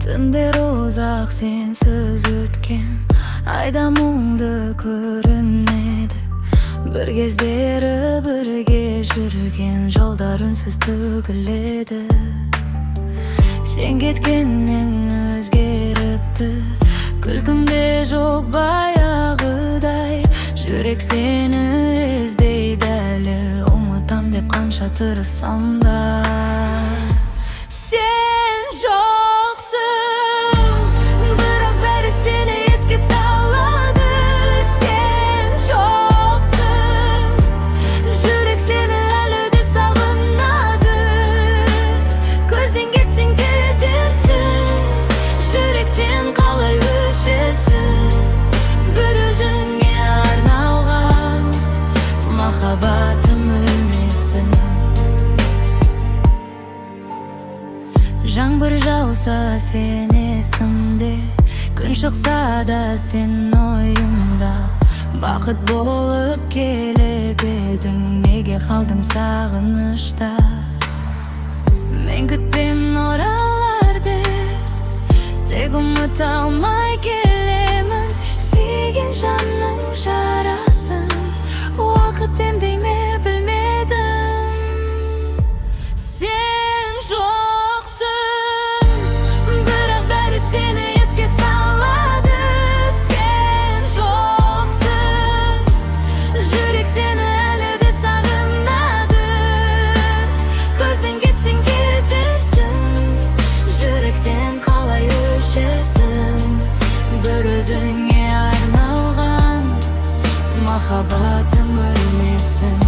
Түндер ұзақ сенсіз өткен, айда мұңды көрінеді. Бір кездері бірге жүрген жолдар үнсіз төгіледі. Сен кеткеннен өзгеріпті, күлкімде жоқ баяғыдай. Жүрек сені іздейді әлі, ұмытам деп қанша тырыссам да. Сен жоқсың, бірақ бәрі сені еске салады. Сен жоқсың, жүрек сені әлі де сағынады. Көзден кетсең кетерсің, жүректен қалай өшесің. Бір өзіңе арналған махаббатым өлмесін. Жаңбыр жауса сен есімде, күн шықса да сен ойымда. Бақыт болып келіп едің, неге қалдың сағынышта? Мен күтпеймін оралар деп, тек ұмыта алмай келемін. Сүйген жанның жарасын уақыт емдей ме білмедім. Сен жоқсың, бірақ бәрі сені еске салады. Сен жоқсың, жүрек сені әлі де сағынады. Көзден кетсең кетерсің, жүректен қалай өшесің. Бір өзіңе арналған махаббатым өлмесін.